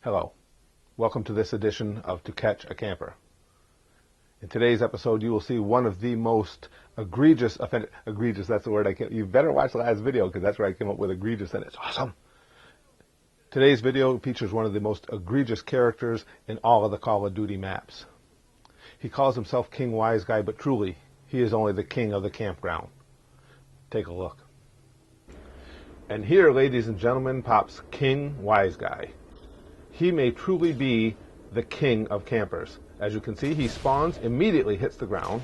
Hello, welcome to this edition of To Catch a Camper. In today's episode, you will see one of the most egregious, that's the word you better watch the last video because that's where I came up with egregious and it's awesome. Today's video features one of the most egregious characters in all of the Call of Duty maps. He calls himself King Wiseguy, but truly, he is only the king of the campground. Take a look. And here, ladies and gentlemen, pops King Wiseguy. He may truly be the king of campers. As you can see, he spawns, immediately hits the ground,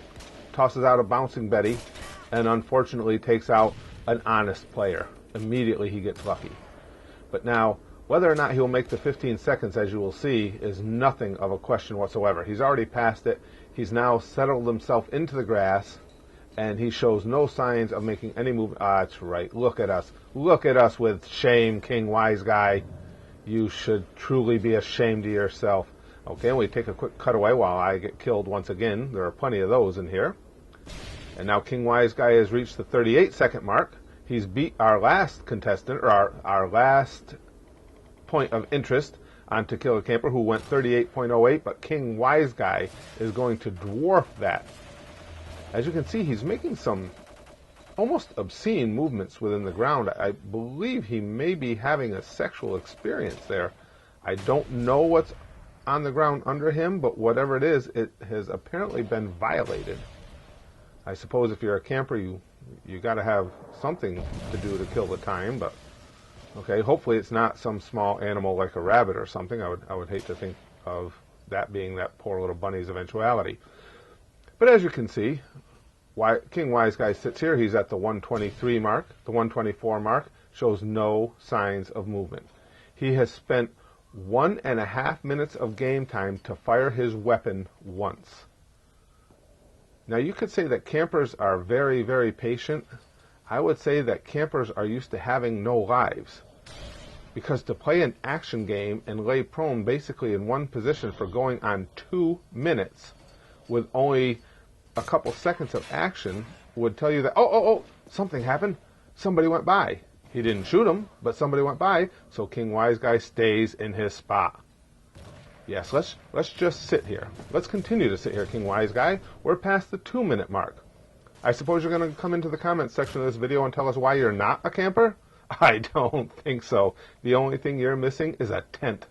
tosses out a bouncing Betty, and unfortunately takes out an honest player. Immediately he gets lucky. But now, whether or not he'll make the 15 seconds, as you will see, is nothing of a question whatsoever. He's already passed it. He's now settled himself into the grass, and he shows no signs of making any move. That's right. Look at us. Look at us with shame, King Wiseguy. You should truly be ashamed of yourself. Okay, and we take a quick cutaway while I get killed once again. There are plenty of those in here. And now King Wiseguy has reached the 38-second mark. He's beat our last contestant, or our last point of interest on To Kill a Camper, who went 38.08, but King Wiseguy is going to dwarf that. As you can see, he's making some almost obscene movements within the ground. I believe he may be having a sexual experience there. I don't know what's on the ground under him, but whatever it is, it has apparently been violated. I suppose if you're a camper, you got to have something to do to kill the time, but okay, hopefully it's not some small animal like a rabbit or something. I would hate to think of that being that poor little bunny's eventuality. But as you can see, King Wiseguy sits here. He's at the 123 mark. The 124 mark shows no signs of movement. He has spent 1.5 minutes of game time to fire his weapon once. Now you could say that campers are very, very patient. I would say that campers are used to having no lives. Because to play an action game and lay prone basically in one position for going on 2 minutes with only a couple seconds of action would tell you that, oh, something happened. Somebody went by. He didn't shoot him, but somebody went by, so King Wiseguy stays in his spot. Yes, let's just sit here. Let's continue to sit here, King Wiseguy. We're past the 2-minute mark. I suppose you're going to come into the comments section of this video and tell us why you're not a camper? I don't think so. The only thing you're missing is a tent.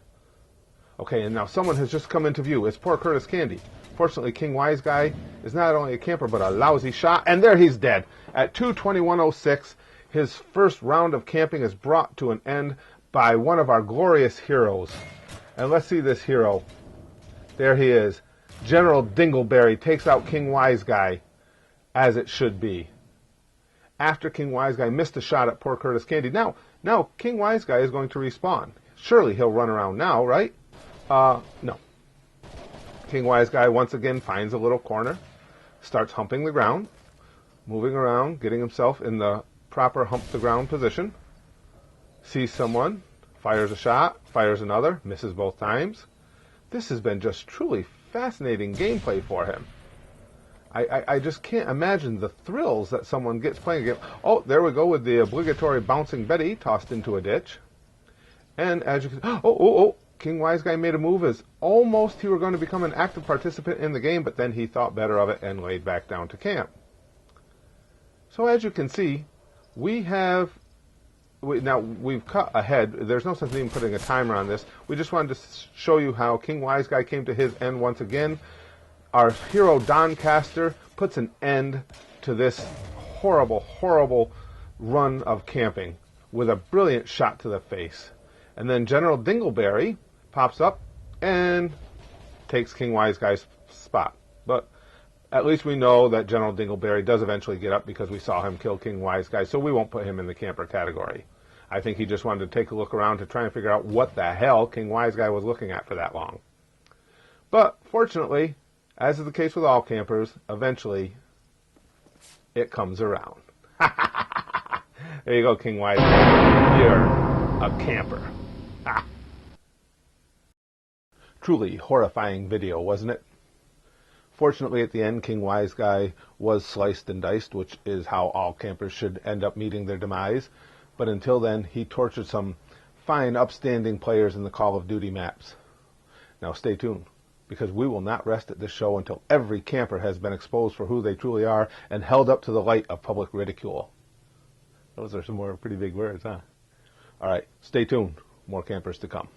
Okay, and now someone has just come into view. It's poor Curtis Candy. Fortunately, King Wiseguy is not only a camper, but a lousy shot, and there he's dead. At 2:21:06, his first round of camping is brought to an end by one of our glorious heroes. And let's see this hero. There he is. General Dingleberry takes out King Wiseguy, as it should be. After King Wiseguy missed a shot at poor Curtis Candy. Now King Wiseguy is going to respawn. Surely he'll run around now, right? No. King Wiseguy once again finds a little corner, starts humping the ground, moving around, getting himself in the proper hump the ground position, sees someone, fires a shot, fires another, misses both times. This has been just truly fascinating gameplay for him. I just can't imagine the thrills that someone gets playing a game. Oh, there we go with the obligatory bouncing Betty tossed into a ditch. And as you can King Wiseguy made a move as almost he were going to become an active participant in the game, but then he thought better of it and laid back down to camp. So as you can see, we've cut ahead. There's no sense in even putting a timer on this. We just wanted to show you how King Wiseguy came to his end once again. Our hero Doncaster puts an end to this horrible, horrible run of camping with a brilliant shot to the face. And then General Dingleberry pops up and takes King Wiseguy's spot. But at least we know that General Dingleberry does eventually get up because we saw him kill King Wiseguy, so we won't put him in the camper category. I think he just wanted to take a look around to try and figure out what the hell King Wiseguy was looking at for that long. But fortunately, as is the case with all campers, eventually it comes around. There you go, King Wiseguy. You're a camper. Truly horrifying video, wasn't it? Fortunately, at the end, King Wiseguy was sliced and diced, which is how all campers should end up meeting their demise. But until then, he tortured some fine, upstanding players in the Call of Duty maps. Now stay tuned, because we will not rest at this show until every camper has been exposed for who they truly are and held up to the light of public ridicule. Those are some more pretty big words, huh? All right, stay tuned. More campers to come.